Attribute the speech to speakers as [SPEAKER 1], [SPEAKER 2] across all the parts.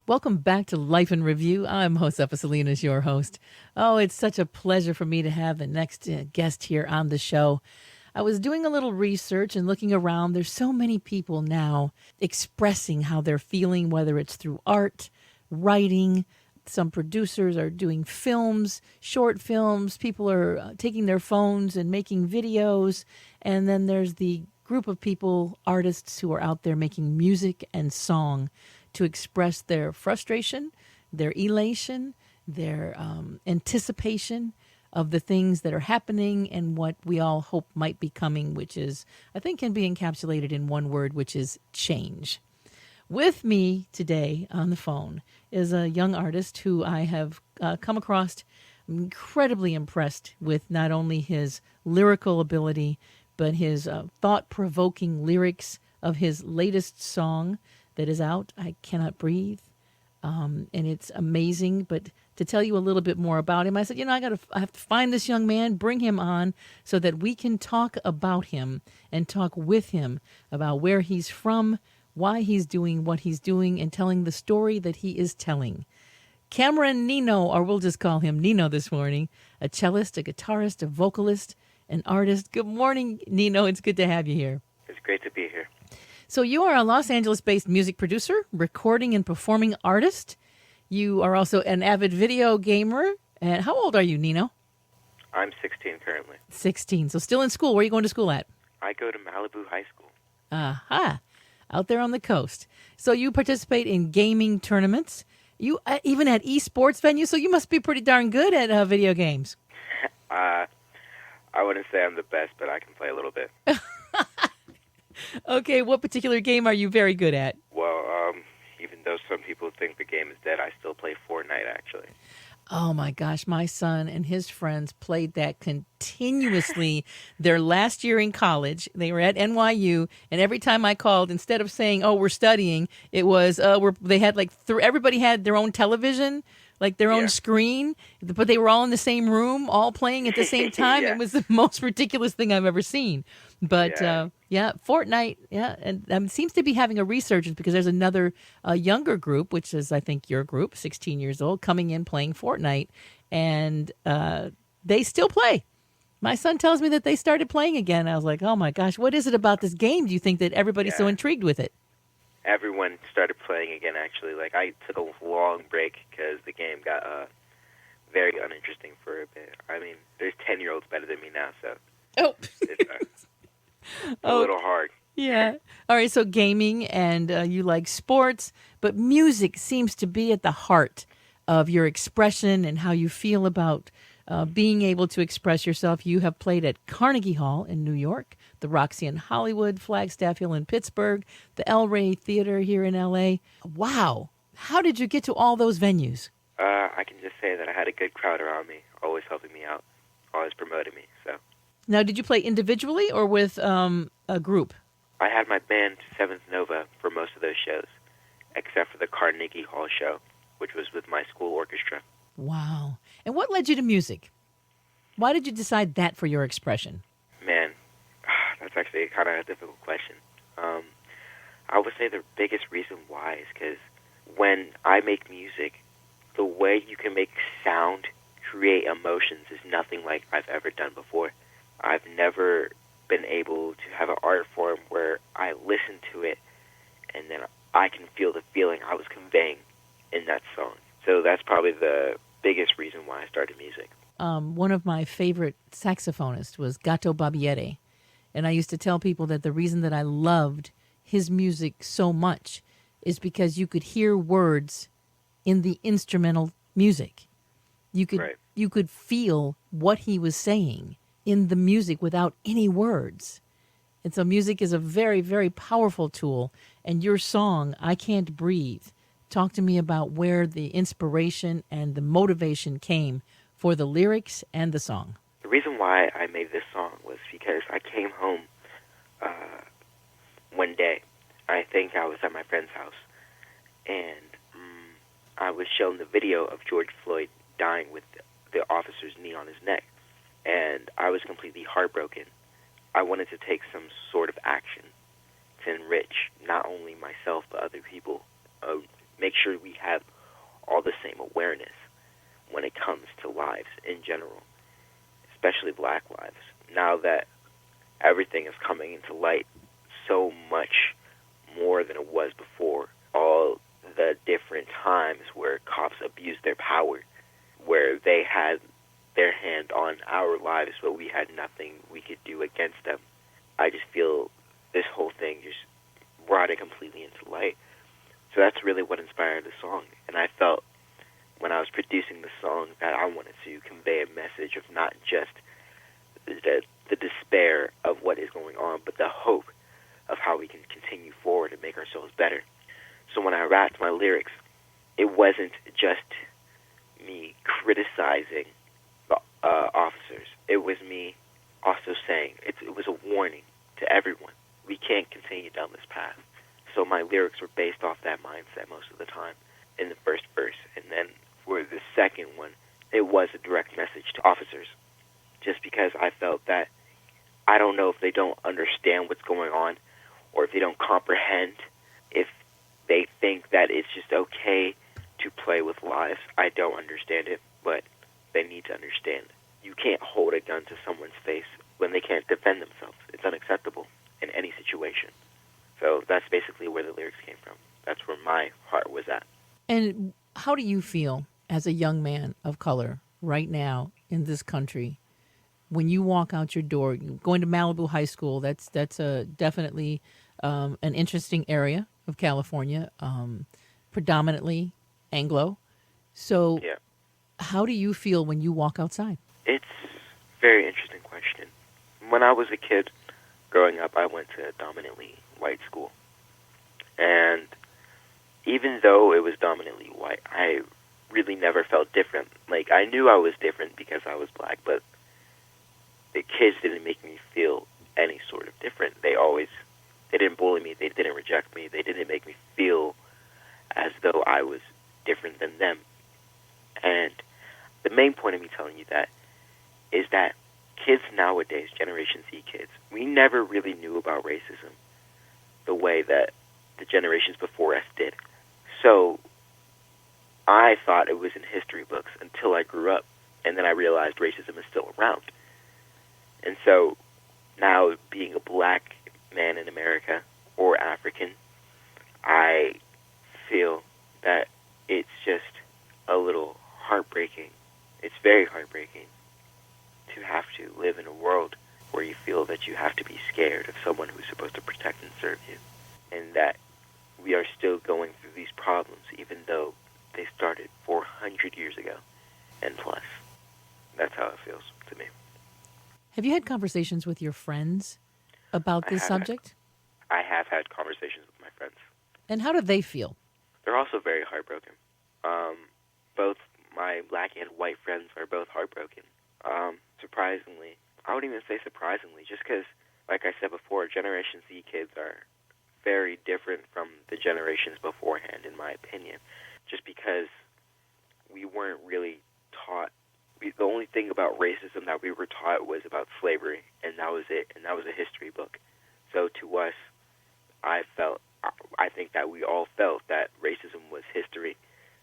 [SPEAKER 1] Welcome back to Life in Review. I'm Josefa Salinas, your host. Oh, it's such a pleasure for me to have the next guest here on the show. I was doing a little research and looking around. There's so many people now expressing how they're feeling, whether it's through art, writing. Some producers are doing films, short films. People are taking their phones and making videos. And then there's the group of people, artists who are out there making music and song to express their frustration, their elation, their anticipation of the things that are happening and what we all hope might be coming, which is, I think, can be encapsulated in one word, which is change. With me today on the phone is a young artist who I have come across. I'm incredibly impressed with not only his lyrical ability, but his thought-provoking lyrics of his latest song that is out, I Cannot Breathe. And it's amazing. But to tell you a little bit more about him, I said, I have to find this young man, bring him on so that we can talk about him and talk with him about where he's from, why he's doing what he's doing, and telling the story that he is telling. Cameron Nino, or we'll just call him Nino this morning, a cellist, a guitarist, a vocalist, an artist. Good morning, Nino. It's good to have you here.
[SPEAKER 2] It's great to be here.
[SPEAKER 1] So you are a Los Angeles-based music producer, recording and performing artist. You are also an avid video gamer. And how old are you, Nino?
[SPEAKER 2] I'm 16 currently.
[SPEAKER 1] 16. So still in school. Where are you going to school at?
[SPEAKER 2] I go to Malibu High School.
[SPEAKER 1] Aha. Out there on the coast. So you participate in gaming tournaments. You even at esports venues. So you must be pretty darn good at video games.
[SPEAKER 2] I wouldn't say I'm the best, but I can play a little bit.
[SPEAKER 1] Okay, what particular game are you very good at?
[SPEAKER 2] Well, even though some people think the game is dead, I still play Fortnite, actually.
[SPEAKER 1] Oh my gosh, my son and his friends played that continuously their last year in college. They were at NYU, and every time I called, instead of saying, "Oh, we're studying," it was they had like everybody had their own television, like their own screen, but they were all in the same room, all playing at the same time.
[SPEAKER 2] Yeah.
[SPEAKER 1] It was the most ridiculous thing I've ever seen. But Fortnite, and seems to be having a resurgence because there's another younger group, which is I think your group, 16 years old, coming in playing Fortnite, and they still play. My son tells me that they started playing again. I was like, oh my gosh, what is it about this game? Do you think that everybody's so intrigued with it?
[SPEAKER 2] Everyone started playing again, actually. Like, I took a long break because the game got very uninteresting for a bit. I mean, there's 10-year-olds better than me now, so it's a little hard.
[SPEAKER 1] Yeah. All right, so gaming and you like sports, but music seems to be at the heart of your expression and how you feel about being able to express yourself. You have played at Carnegie Hall in New York, the Roxy in Hollywood, Flagstaff Hill in Pittsburgh, the El Rey Theater here in L.A. Wow. How did you get to all those venues?
[SPEAKER 2] I can just say that I had a good crowd around me, always helping me out, always promoting me. So
[SPEAKER 1] now, did you play individually or with a group?
[SPEAKER 2] I had my band, Seventh Nova, for most of those shows, except for the Carnegie Hall show, which was with my school orchestra.
[SPEAKER 1] Wow. And what led you to music? Why did you decide that for your expression?
[SPEAKER 2] Man, that's actually kind of a difficult question. I would say the biggest reason why is because when I make music, the way you can make sound create emotions is nothing like I've ever done before. I've never been able to have an art form where I listen to it and then I can feel the feeling I was conveying in that song. So that's probably the biggest reason why I started music.
[SPEAKER 1] One of my favorite saxophonists was Gato Barbieri. And I used to tell people that the reason that I loved his music so much is because you could hear words in the instrumental music. You could feel what he was saying in the music without any words. And so music is a very, very powerful tool. And your song, I Can't Breathe, talk to me about where the inspiration and the motivation came for the lyrics and the song.
[SPEAKER 2] The reason why I made this song was because I came home one day. I think I was at my friend's house, and I was shown the video of George Floyd dying with the officer's knee on his neck, and I was completely heartbroken. I wanted to take some sort of action to enrich not only myself but other people make sure we have all the same awareness when it comes to lives in general, especially black lives. Now that everything is coming into light so much more than it was before, all the different times where cops abused their power, where they had their hand on our lives, but we had nothing we could do against them. I just feel this whole thing just brought it completely into light. So that's really what inspired the song. And I felt when I was producing the song that I wanted to convey a message of not just the despair of what is going on, but the hope of how we can continue forward and make ourselves better. So when I rapped my lyrics, it wasn't just me criticizing the officers. It was me also saying, it was a warning to everyone. We can't continue down this path. So my lyrics were based off that mindset most of the time in the first verse. And then for the second one, it was a direct message to officers, just because I felt that I don't know if they don't understand what's going on or if they don't comprehend, if they think that it's just okay to play with lives. I don't understand it, but they need to understand. You can't hold a gun to someone's face when they can't defend themselves. It's unacceptable in any situation. So that's basically where the lyrics came from. That's where my heart was at.
[SPEAKER 1] And how do you feel as a young man of color right now in this country when you walk out your door, going to Malibu High School? That's a definitely an interesting area of California, predominantly Anglo. So
[SPEAKER 2] Yeah.
[SPEAKER 1] how do you feel when you walk outside?
[SPEAKER 2] It's a very interesting question. When I was a kid growing up, I went to a dominantly white school. And even though it was dominantly white, I really never felt different. Like, I knew I was different because I was black, but the kids didn't make me feel any sort of different. They didn't bully me, they didn't reject me, they didn't make me feel as though I was different than them. And the main point of me telling you that is that kids nowadays, Generation Z kids, we never really knew about racism the way that the generations before us did. So I thought it was in history books until I grew up, and then I realized racism is still around. And so now, being a black man in America or African, I feel that it's just a little heartbreaking. It's very heartbreaking to have to live in a world where you feel that you have to be scared of someone who's supposed to protect and serve you, and that we are still going through these problems even though they started 400 years ago and plus. That's how it feels to me.
[SPEAKER 1] Have you had conversations with your friends about this subject?
[SPEAKER 2] I have had conversations with my friends.
[SPEAKER 1] And how do they feel?
[SPEAKER 2] They're also very heartbroken. Both my black and white friends are both heartbroken. Surprisingly, I wouldn't even say surprisingly, just because, like I said before, Generation Z kids are very different from the generations beforehand, in my opinion, just because we weren't really taught. The only thing about racism that we were taught was about slavery, and that was it, and that was a history book. So to us, I think that we all felt that racism was history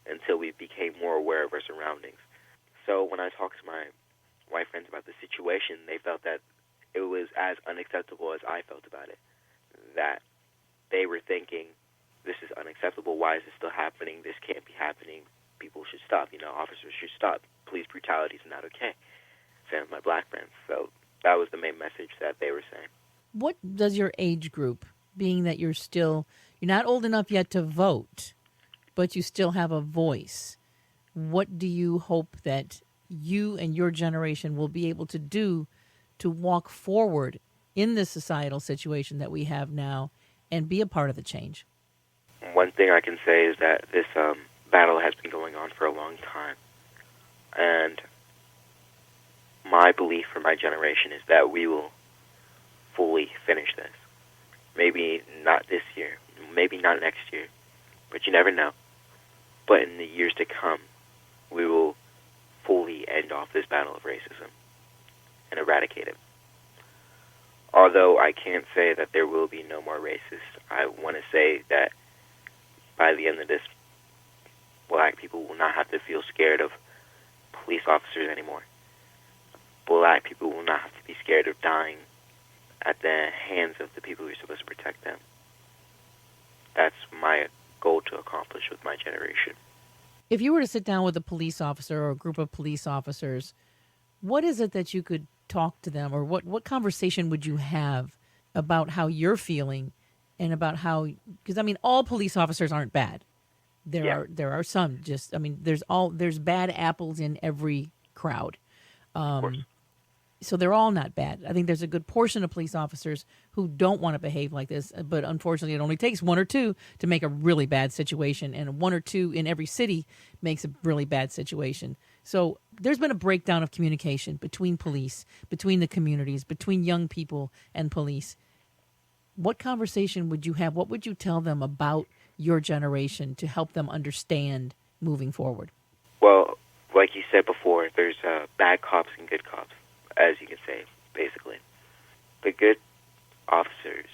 [SPEAKER 2] until we became more aware of our surroundings. So when I talked to my white friends about the situation, they felt that it was as unacceptable as I felt about it, that they were thinking, this is unacceptable, why is this still happening, this can't be happening, people should stop, officers should stop, police brutality is not okay. Same with my black friends. So that was the main message that they were saying.
[SPEAKER 1] What does your age group, being that you're not old enough yet to vote, but you still have a voice, what do you hope that you and your generation will be able to do to walk forward in this societal situation that we have now and be a part of the change?
[SPEAKER 2] One thing I can say is that this battle has been going on for a long time. And my belief for my generation is that we will fully finish this. Maybe not this year, maybe not next year, but you never know. But in the years to come, we will fully end off this battle of racism and eradicate it. Although I can't say that there will be no more racists, I want to say that by the end of this black people will not have to feel scared of police officers anymore. Black people will not have to be scared of dying at the hands of the people who are supposed to protect them. That's my goal to accomplish with my generation.
[SPEAKER 1] If you were to sit down with a police officer or a group of police officers, what is it that you could talk to them, or what conversation would you have about how you're feeling and about how, because I mean, all police officers aren't bad. There are some, just, I mean, there's bad apples in every crowd.
[SPEAKER 2] Of course.
[SPEAKER 1] So they're all not bad. I think there's a good portion of police officers who don't want to behave like this, but unfortunately it only takes one or two to make a really bad situation, and one or two in every city makes a really bad situation. So there's been a breakdown of communication between police, between the communities, between young people and police. What conversation would you have? What would you tell them about your generation to help them understand moving forward?
[SPEAKER 2] Well, like you said before, there's bad cops and good cops, as you can say, basically. The good officers,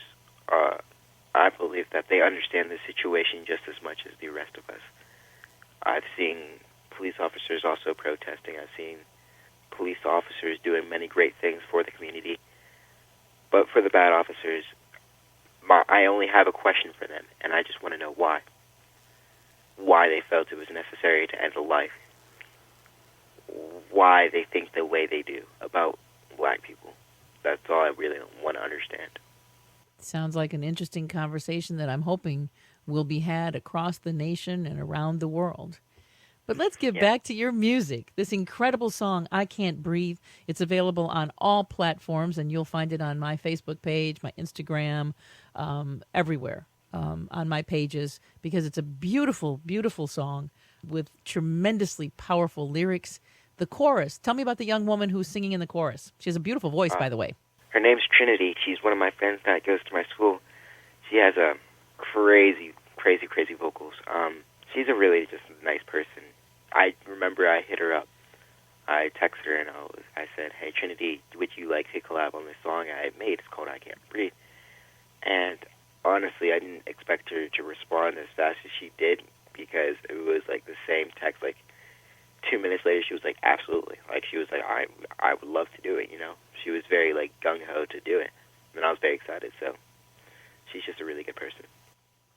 [SPEAKER 2] I believe that they understand the situation just as much as the rest of us. I've seen police officers also protesting. I've seen police officers doing many great things for the community. But for the bad officers, I only have a question for them, and I just want to know why. Why they felt it was necessary to end a life. Why they think the way they do about black people. That's all I really want to understand.
[SPEAKER 1] Sounds like an interesting conversation that I'm hoping will be had across the nation and around the world. But let's get back to your music. This incredible song, I Can't Breathe. It's available on all platforms, and you'll find it on my Facebook page, my Instagram, everywhere on my pages, because it's a beautiful, beautiful song with tremendously powerful lyrics. The chorus, tell me about the young woman who's singing in the chorus. She has a beautiful voice, by the way.
[SPEAKER 2] Her name's Trinity. She's one of my friends that goes to my school. She has a crazy, crazy, crazy vocals. She's a really just nice person. I remember I hit her up. I texted her and I said, "Hey Trinity, would you like to collab on this song I made? It's called I Can't Breathe." And honestly, I didn't expect her to respond as fast as she did, because it was like the same text. Like 2 minutes later, she was like, "Absolutely!" Like she was like, "I would love to do it." You know, she was very like gung ho to do it, and I was very excited. So she's just a really good person.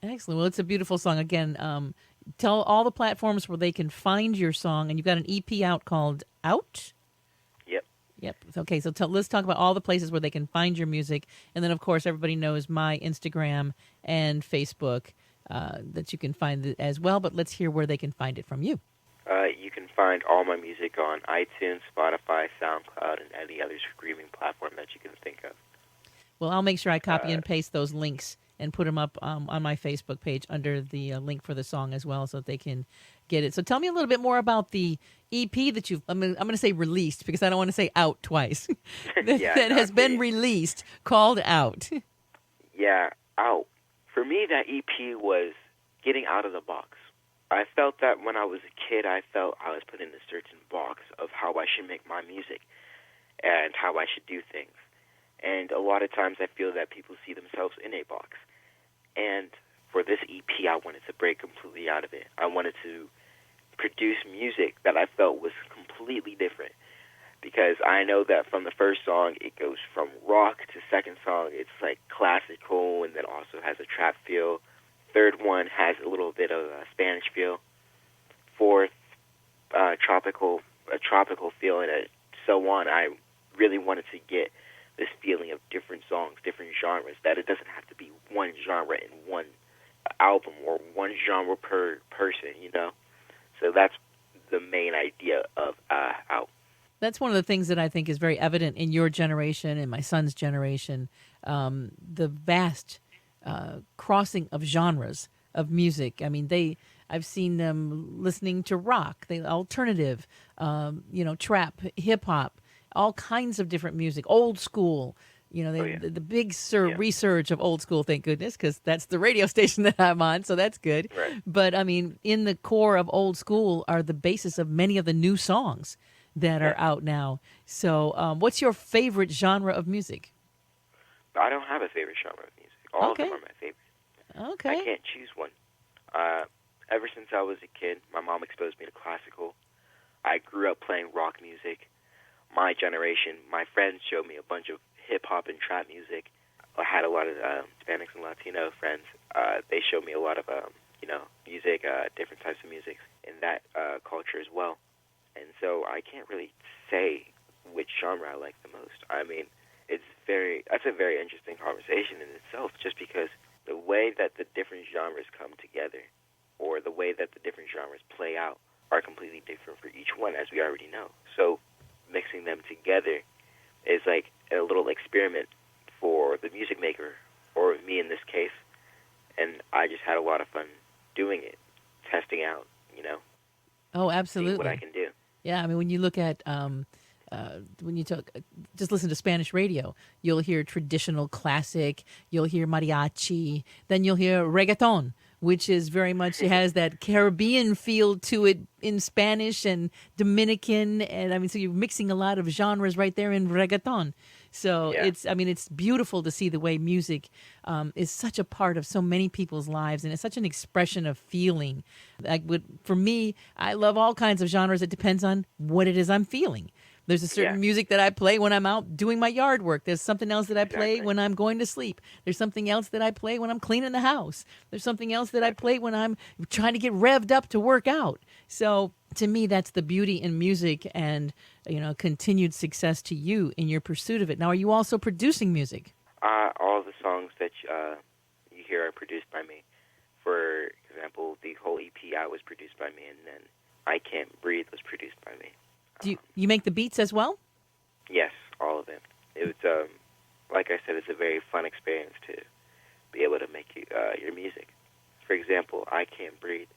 [SPEAKER 1] Excellent. Well, it's a beautiful song. Again, tell all the platforms where they can find your song, and you've got an EP out called Out? Yep. Okay, so let's talk about all the places where they can find your music. And then, of course, everybody knows my Instagram and Facebook that you can find it as well. But let's hear where they can find it from you.
[SPEAKER 2] You can find all my music on iTunes, Spotify, SoundCloud, and any other streaming platform that you can think of.
[SPEAKER 1] Well, I'll make sure I copy and paste those links and put them up on my Facebook page under the link for the song as well, so that they can get it. So tell me a little bit more about the EP that I'm going to say released, because I don't want to say out twice. that has been released, called Out.
[SPEAKER 2] Yeah, Out. For me, that EP was getting out of the box. I felt that when I was a kid, I felt I was put in a certain box of how I should make my music and how I should do things. And a lot of times I feel that people see themselves in a box. And for this EP, I wanted to break completely out of it. I wanted to produce music that I felt was completely different. Because I know that from the first song, it goes from rock to second song, it's like classical and then also has a trap feel. Third one has a little bit of a Spanish feel. Fourth, a tropical feel, and so on. I really wanted to get this feeling of different songs, different genres, that it doesn't have to be one genre in one album or one genre per person, you know? So that's the main idea of Out.
[SPEAKER 1] That's one of the things that I think is very evident in your generation and my son's generation, the vast crossing of genres of music. I mean, I've seen them listening to rock, alternative, trap, hip hop, all kinds of different music, old school. You know, the big resurge of old school, thank goodness, because that's the radio station that I'm on, so that's good.
[SPEAKER 2] Right.
[SPEAKER 1] But, I mean, in the core of old school are the basis of many of the new songs that are out now. So what's your favorite genre of music?
[SPEAKER 2] I don't have a favorite genre of music. All of them are my favorite.
[SPEAKER 1] Okay.
[SPEAKER 2] I can't choose one. ever since I was a kid, my mom exposed me to classical. I grew up playing rock music. My generation, my friends showed me a bunch of hip-hop and trap music. I had a lot of Hispanics and Latino friends. They showed me a lot of, music, different types of music in that culture as well. And so I can't really say which genre I like the most. I mean, that's a very interesting conversation in itself, just because the way that the different genres come together, or the way that the different genres play out, are completely different for each one, as we already know. So mixing them together is like a little experiment for the music maker, or me in this case, and I just had a lot of fun doing it, testing out,
[SPEAKER 1] Oh,
[SPEAKER 2] seeing what I
[SPEAKER 1] absolutely.
[SPEAKER 2] can do.
[SPEAKER 1] Yeah, I mean, when you look at when you talk, just listen to Spanish radio, you'll hear traditional classic, you'll hear mariachi, then you'll hear reggaeton, which is very much, it has that Caribbean feel to it in Spanish and Dominican, and I mean, so you're mixing a lot of genres right there in reggaeton. So
[SPEAKER 2] Yeah,
[SPEAKER 1] I mean, it's beautiful to see the way music is such a part of so many people's lives, and it's such an expression of feeling. For me, I love all kinds of genres. It depends on what it is I'm feeling. There's a
[SPEAKER 2] yeah,
[SPEAKER 1] certain music that I play when I'm out doing my yard work. There's something else that I play
[SPEAKER 2] exactly,
[SPEAKER 1] when I'm going to sleep. There's something else that I play when I'm cleaning the house. There's something else that I
[SPEAKER 2] exactly.
[SPEAKER 1] play when I'm trying to get revved up to work out. So to me, that's the beauty in music, and continued success to you in your pursuit of it. Now, are you also producing music?
[SPEAKER 2] All the songs that you hear are produced by me. For example, the whole EP was produced by me, and then I Can't Breathe was produced by me.
[SPEAKER 1] Do you make the beats as well?
[SPEAKER 2] Yes, all of them. It was, like I said, it's a very fun experience to be able to make your music. For example, I Can't Breathe.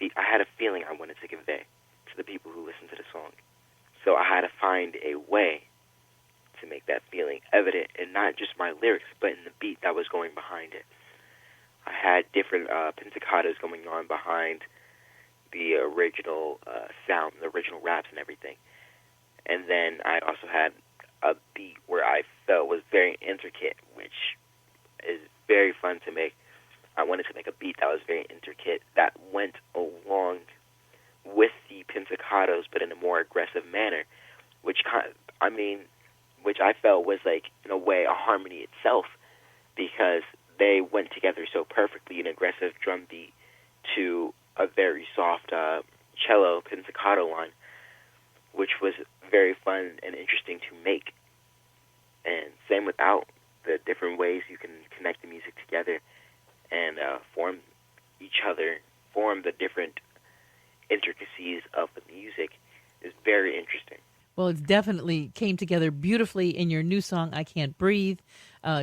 [SPEAKER 2] I had a feeling I wanted to convey to the people who listen to the song. So I had to find a way to make that feeling evident in not just my lyrics, but in the beat that was going behind it. I had different pizzicatos going on behind the original sound, the original raps and everything. And then I also had a beat where I felt was very intricate, which is very fun to make. I wanted to make a beat that was very intricate, that went along with the pizzicatos, but in a more aggressive manner, which which I felt was like, in a way, a harmony itself, because they went together so perfectly, an aggressive drum beat to a very soft cello pizzicato line, which was very fun and interesting to make. And same with Out, the different ways you can connect the music together and form the different intricacies of the music is very interesting.
[SPEAKER 1] Well, it definitely came together beautifully in your new song, I Can't Breathe.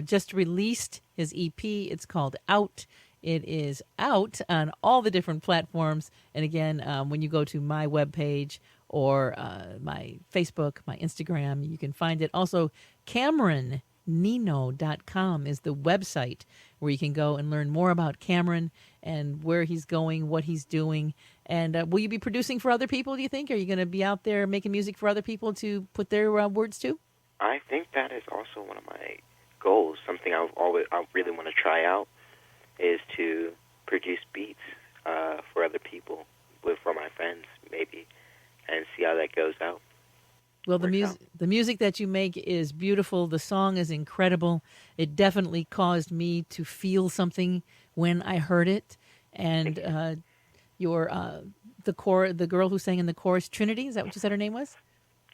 [SPEAKER 1] Just released his EP. It's called Out. It is out on all the different platforms. And again, when you go to my webpage or my Facebook, my Instagram, you can find it. Also, CameronNino.com is the website where you can go and learn more about Cameron and where he's going, what he's doing. And will you be producing for other people, do you think? Are you going to be out there making music for other people to put their words to?
[SPEAKER 2] I think that is also one of my goals. Something I really want to try out is to produce beats for other people, for my friends maybe, and see how that goes out.
[SPEAKER 1] Well,
[SPEAKER 2] Works out.
[SPEAKER 1] the music that you make is beautiful. The song is incredible. It definitely caused me to feel something when I heard it.
[SPEAKER 2] Thank
[SPEAKER 1] And
[SPEAKER 2] you.
[SPEAKER 1] your the girl who sang in the chorus, Trinity, is that what you said her name was?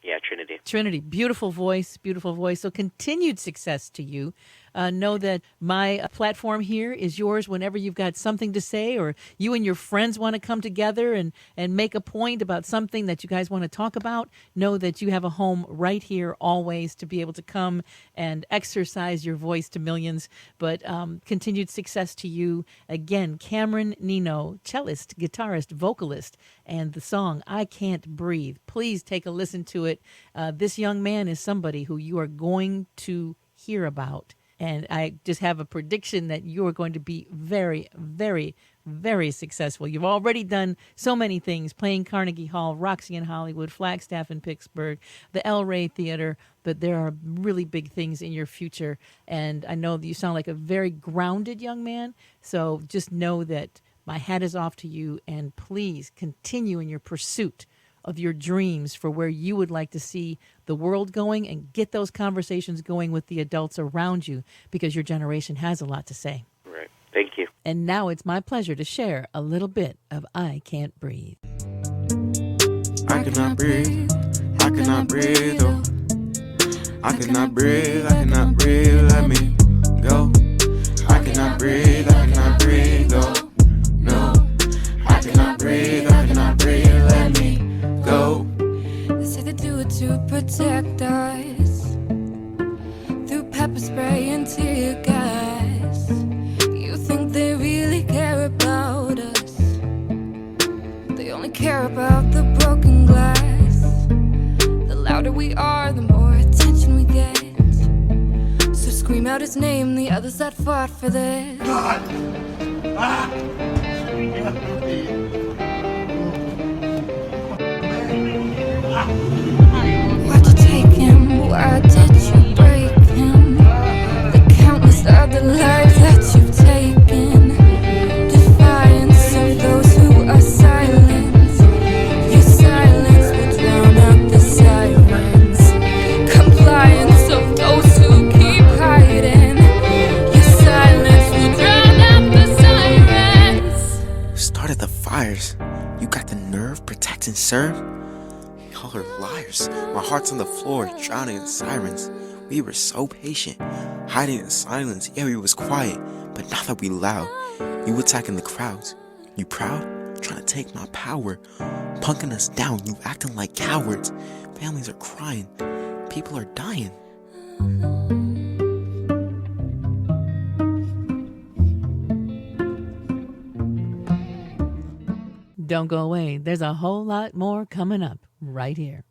[SPEAKER 2] Yeah, Trinity.
[SPEAKER 1] Trinity, beautiful voice, beautiful voice. So continued success to you. Know that my platform here is yours whenever you've got something to say, or you and your friends want to come together and make a point about something that you guys want to talk about. Know that you have a home right here always to be able to come and exercise your voice to millions. But continued success to you. Again, Cameron Nino, cellist, guitarist, vocalist, and the song I Can't Breathe. Please take a listen to it. This young man is somebody who you are going to hear about. And I just have a prediction that you are going to be very, very, very successful. You've already done so many things, playing Carnegie Hall, Roxy in Hollywood, Flagstaff in Pittsburgh, the El Rey Theater, but there are really big things in your future. And I know that you sound like a very grounded young man. So just know that My hat is off to you, and please continue in your pursuit of your dreams for where you would like to see the world going, and get those conversations going with the adults around you, because your generation has a lot to say.
[SPEAKER 2] Right. Thank you.
[SPEAKER 1] And now it's my pleasure to share a little bit of I Can't Breathe.
[SPEAKER 3] I cannot breathe, I cannot breathe, oh. I cannot breathe, I cannot breathe, let me go. I cannot breathe, I cannot breathe, oh. No, I cannot breathe, I cannot breathe, let me go.
[SPEAKER 4] They say they do it to protect us, through pepper spray and tear gas. You think they really care about us? They only care about the broken glass. The louder we are, the more attention we get. So scream out his name, the others that fought for this.
[SPEAKER 5] God! Ah!
[SPEAKER 4] Why'd you take him? Why did you break him? The countless other lives that you've taken. Defiance of those who are silent. Your silence will drown out the sirens. Compliance of those who keep hiding. Your silence will drown out the sirens.
[SPEAKER 3] Started the fires, you got the nerve, protect and serve? Y'all are liars. My heart's on the floor, drowning in sirens. We were so patient, hiding in silence. Yeah, we was quiet, but now that we loud, you attacking the crowds. You proud? Trying to take my power, punking us down. You acting like cowards. Families are crying, people are dying.
[SPEAKER 1] Don't go away. There's a whole lot more coming up right here.